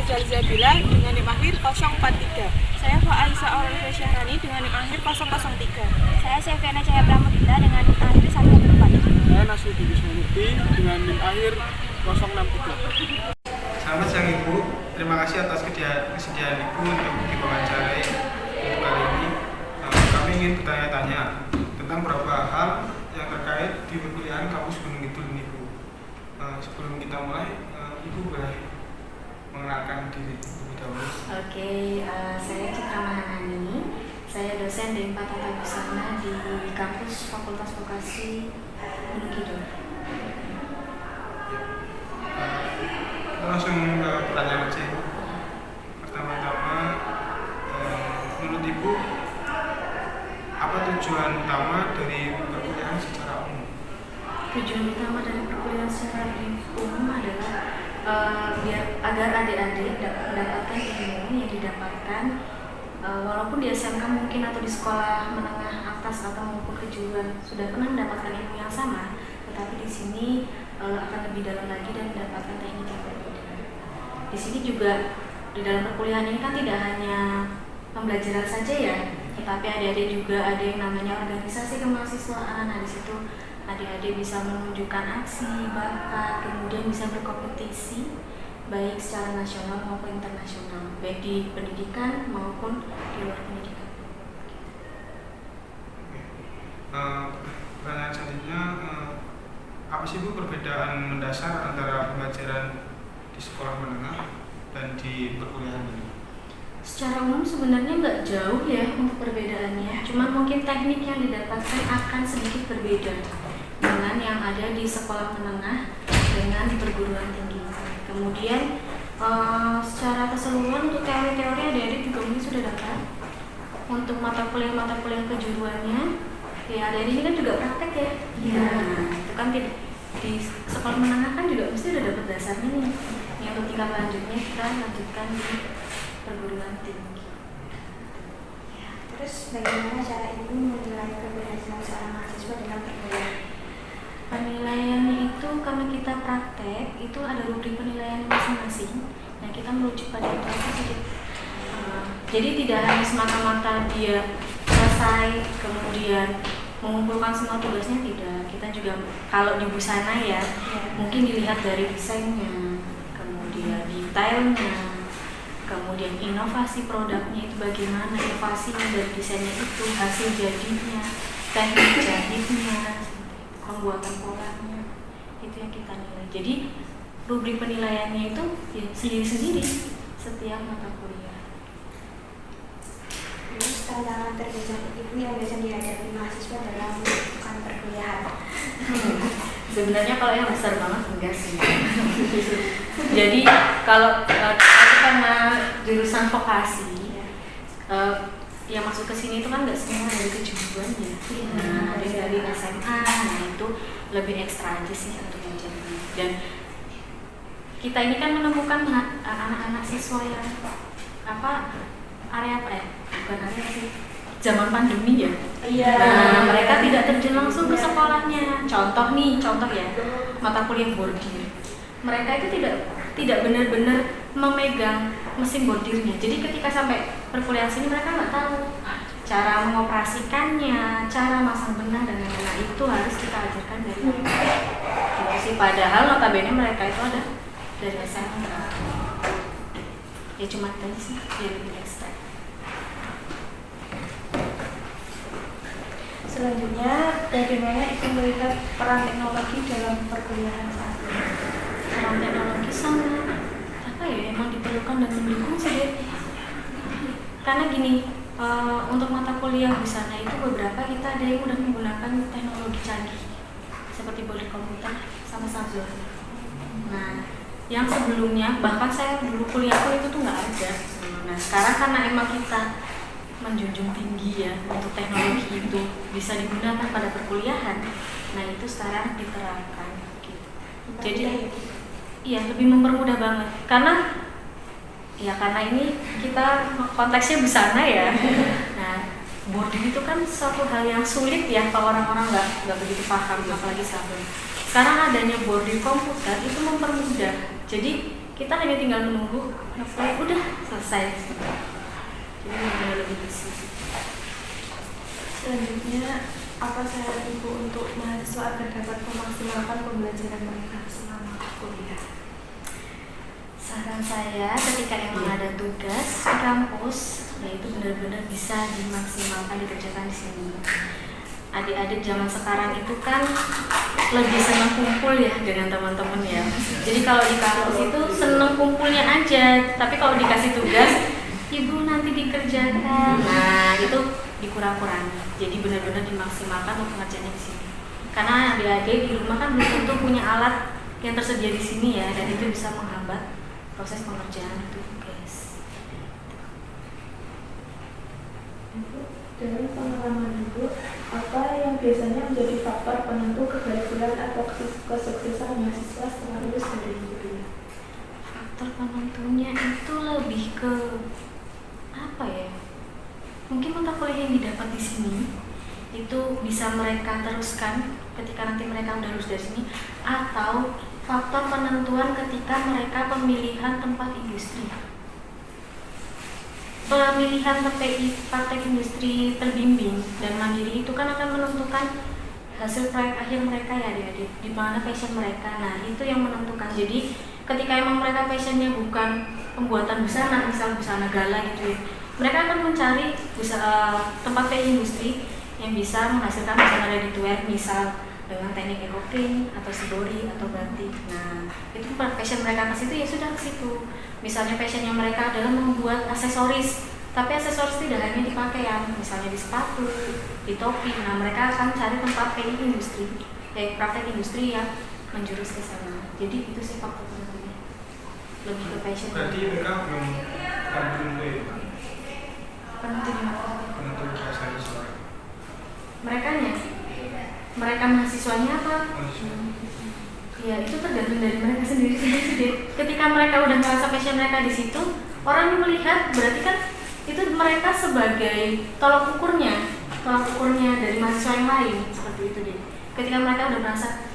Rizal Zabila dengan NIM akhir 043. Saya Faiza Aurel Syahrani dengan NIM akhir 003. Saya Seviana Cahaya Pramudita dengan NIM akhir 114. Saya Nasruddin Ismailti dengan NIM akhir 063. Selamat siang Ibu, terima kasih atas kesediaan Ibu untuk diwawancarai untuk kali ini. Kami ingin bertanya-tanya tentang beberapa hal yang terkait di perkuliahan kampus Gunung Kidul ini Bu. Sebelum kita mulai, Ibu boleh mengenalkan diri terlebih dahulu. Oke, saya Citra Mahanani. Saya dosen D4 Tata Busana di kampus Fakultas Vokasi Gunung Kidul. Kita langsung ke pertanyaan aja Ibu. Pertama-tama, menurut Ibu, apa tujuan utama dari perkuliahan secara umum? Tujuan utama dari perkuliahan secara umum adalah agar adik-adik dapat mendapatkan ilmu yang didapatkan walaupun di SMK mungkin atau di sekolah menengah atas atau maupun kejuruan sudah pernah mendapatkan ilmu yang sama, tetapi di sini akan lebih dalam lagi dan mendapatkan teknik yang berbeda. Di sini juga di dalam perkuliahan ini kan tidak hanya pembelajaran saja ya, tetapi adik-adik juga ada yang namanya organisasi kemahasiswaan. Nah, di situ adik-adik bisa menunjukkan aksi, bakat, kemudian bisa berkompetisi baik secara nasional maupun internasional, baik di pendidikan maupun di luar pendidikan. Pertanyaan selanjutnya, apa sih Bu perbedaan mendasar antara pembelajaran di sekolah menengah dan di perkuliahan ini? Secara umum sebenarnya nggak jauh ya untuk perbedaannya, cuma mungkin teknik yang didapatkan akan sedikit berbeda dengan yang ada di sekolah menengah dengan di perguruan tinggi. Kemudian secara keseluruhan untuk teori-teori adik-adik juga mungkin sudah dapat. Untuk mata kuliah kejuruannya, ya adik-adik ini kan juga praktek ya. Iya. Nah, itu kan di sekolah menengah kan juga mesti udah dapat dasarnya nih. Yang untuk tingkat lanjutnya kita lanjutkan di perguruan tinggi. Ya, terus bagaimana cara Ibu menilai keberhasilan seorang mahasiswa dalam perkuliahan? Penilaiannya itu karena kita praktek, itu ada rubrik penilaian masing-masing. Nah, kita merujuk pada itu saja. Jadi tidak hanya semata-mata dia selesai kemudian mengumpulkan semua tugasnya, tidak. Kita juga kalau di busana ya, mungkin dilihat dari desainnya, kemudian detailnya, kemudian inovasi produknya itu bagaimana, inovasinya dari desainnya itu, hasil jadinya, teknik jahitnya, pembuatan polanya, itu yang kita nilai. Jadi rubrik penilaiannya itu ya sendiri-sendiri setiap mata kuliah. Terus tantangan terbesar Ibu yang biasa dihadapi mahasiswa dalam melakukan perkuliahan? Sebenarnya kalau yang besar banget enggak sih. Jadi kalau karena jurusan vokasi, yang masuk ke sini itu kan nggak semua dari kejuruan ya. Nah, ada yang dari SMA, nah itu lebih ekstra aja sih untuk yang jadi. Dan kita ini kan menemukan anak-anak siswa yang area apa ya? Bukan area sih. Zaman pandemi ya. Iya. Nah, mereka tidak terjun langsung ke sekolahnya. Contoh ya, mata kuliah bordir. Mereka itu tidak benar-benar memegang mesin bordirnya. Jadi ketika sampai perkuliahan sini mereka nggak tahu cara mengoperasikannya, cara masang benang dan lain-lain, itu harus kita ajarkan dari mereka. Gitu sih. Padahal notabene mereka itu ada dari SMA. Ya cuma tadi sih yang lebih ekstra. Selanjutnya, bagaimana Ibu melihat peran teknologi dalam perkuliahan saat ini? Peran teknologi sangat emang diperlukan dan mendukung sih deh. Karena gini, untuk mata kuliah busana itu beberapa kita ada yang udah menggunakan teknologi canggih seperti bordir komputer sama sablon. Nah, yang sebelumnya bahkan saya dulu kuliahku itu tuh nggak ada. Nah, sekarang karena emang kita menjunjung tinggi ya untuk teknologi itu bisa digunakan pada perkuliahan, nah itu sekarang diterapkan gitu. Jadi iya, lebih mempermudah banget karena ini kita konteksnya busana ya. Nah, bordir itu kan suatu hal yang sulit ya kalau orang-orang nggak begitu paham, apalagi sablon. Sekarang adanya bordir komputer itu mempermudah. Jadi kita hanya tinggal menunggu apply udah selesai. Jadi benar lebih bisa. Selanjutnya, apa saran Ibu untuk mahasiswa agar dapat memaksimalkan pembelajaran mereka selama kuliah? Saran saya ketika emang ada tugas di kampus, yaitu benar-benar bisa dimaksimalkan, dikerjakan di sini. Adik-adik zaman sekarang itu kan lebih senang kumpul ya dengan teman-teman ya. Jadi kalau di kampus itu senang kumpulnya aja, tapi kalau dikasih tugas, ibu nanti dikerjakan. Nah itu dikurang-kurangi. Jadi benar-benar dimaksimalkan untuk pengerjaannya di sini. Karena adik-adik di rumah kan belum tentu punya alat yang tersedia di sini ya, dan itu bisa menghambat proses pengerjaan tugas. Dalam pengalaman Ibu, apa yang biasanya menjadi faktor penentu keberhasilan atau kesuksesan mahasiswa setelah lulus dari kuliah? Faktor penentunya itu lebih ke apa ya? Mungkin mata kuliah yang didapat di sini itu bisa mereka teruskan ketika nanti mereka udah lulus dari sini, atau faktor penentuan ketika mereka pemilihan tempat industri. Pemilihan praktek industri terbimbing dan mandiri itu kan akan menentukan hasil proyek akhir mereka ya adik-adik, di mana passion mereka. Nah itu yang menentukan. Jadi ketika emang mereka passionnya bukan pembuatan busana, misal busana gala gitu ya, mereka akan mencari tempat industri yang bisa menghasilkan busana ready to wear, misal dengan teknik eco print atau shibori atau batik. Nah itu passion mereka ke situ, ya sudah ke situ. Misalnya passionnya mereka adalah membuat aksesoris, tapi aksesoris tidak hanya di pakaian, misalnya di sepatu, di topi. Nah mereka akan cari tempat industri, praktek industri yang menjurus ke sana. Jadi itu sih faktor penentunya, lebih ke passion. Berarti mereka belum penentu ya? Penentu di mana? Penentu mahasiswa. Mereka mahasiswanya apa? Ya itu tergantung dari mereka sendiri. Ketika mereka udah merasa passion mereka di situ, orang yang melihat berarti kan itu mereka sebagai tolak ukurnya dari mahasiswa yang lain, seperti itu deh. Ketika mereka udah merasa,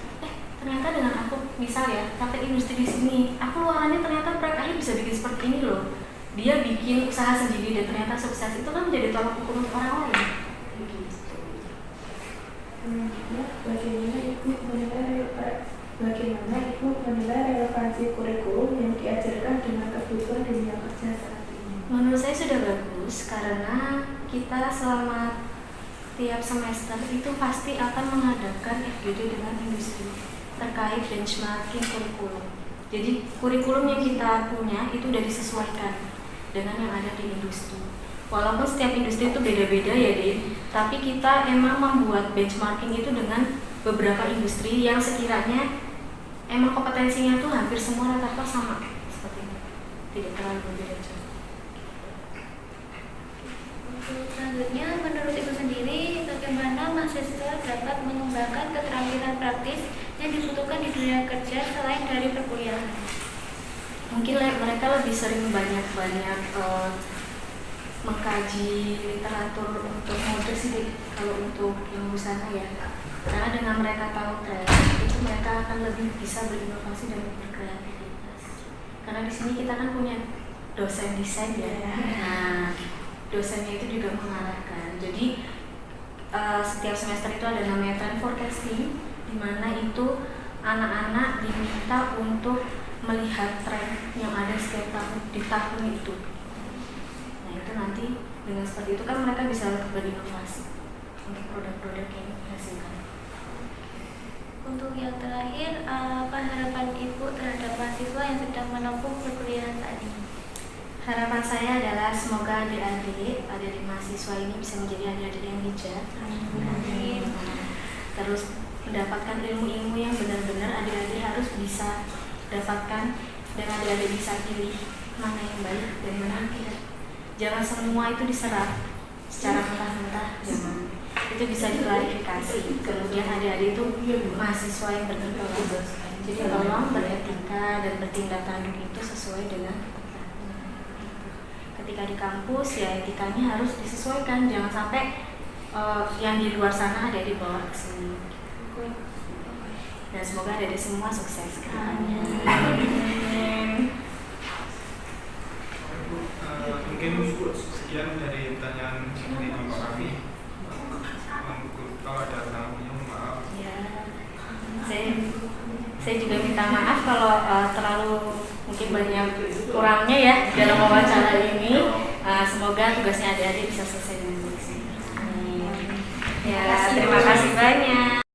ternyata dengan aku misal ya praktek industri di sini, aku luarannya ternyata proyek akhir bisa bikin seperti ini loh. Dia bikin usaha sendiri dan ternyata sukses, itu kan menjadi tolak ukur untuk orang lain. Bagaimana Ibu menilai relevansi kurikulum yang diajarkan dengan kebutuhan dunia kerja saat ini? Menurut saya sudah bagus, karena kita selama tiap semester itu pasti akan mengadakan FGD dengan industri terkait benchmarking kurikulum. Jadi kurikulum yang kita punya itu sudah disesuaikan dengan yang ada di industri. Walaupun setiap industri itu beda-beda ya Dek, tapi kita emang membuat benchmarking itu dengan beberapa industri yang sekiranya emang kompetensinya tuh hampir semua rata-rata sama, seperti itu, tidak terlalu berbeda jauh. Untuk selanjutnya, menurut Ibu sendiri, bagaimana mahasiswa dapat mengembangkan keterampilan praktis yang dibutuhkan di dunia kerja selain dari perkuliahan? Mungkin mereka lebih sering banyak-banyak mengkaji literatur untuk mode sih, kalau untuk yang busana ya. Karena dengan mereka tahu tren, itu mereka akan lebih bisa berinovasi dan berkreativitas. Karena di sini kita kan punya dosen desain ya. Nah, dosennya itu juga mengarahkan. Jadi setiap semester itu ada namanya trend forecasting, di mana itu anak-anak diminta untuk melihat tren yang ada setiap tahun di tahun itu. Nah, itu nanti dengan seperti itu kan mereka bisa berinovasi untuk produk-produk yang dihasilkan. Untuk yang terakhir, apa harapan Ibu terhadap mahasiswa yang sedang menempuh perkuliahan saat ini? Harapan saya adalah semoga adik-adik mahasiswa ini bisa menjadi adik-adik yang bijak. Amin. Terus mendapatkan ilmu-ilmu yang benar-benar adik-adik harus bisa dapatkan, dan adik-adik bisa pilih mana yang baik dan mana yang tidak. Jangan semua itu diserap secara mentah-mentah, jangan. Itu bisa diklarifikasi. Kemudian adik-adik itu mahasiswa yang berintegritas. Jadi tolong beretika dan bertindak tanduk itu sesuai dengan ketika di kampus ya etikanya harus disesuaikan. Jangan sampai yang di luar sana ada dibawa ke sini. Dan semoga adik-adik semua sukses ke depannya. Sekian dari pertanyaan dari Bapak kami. Kalau ada kurangnya, maaf. Ya, saya juga minta maaf kalau terlalu mungkin banyak kurangnya ya dalam wawancara ini. Semoga tugasnya adik-adik bisa selesai dengan baik. Amin. Ya, terima kasih banyak.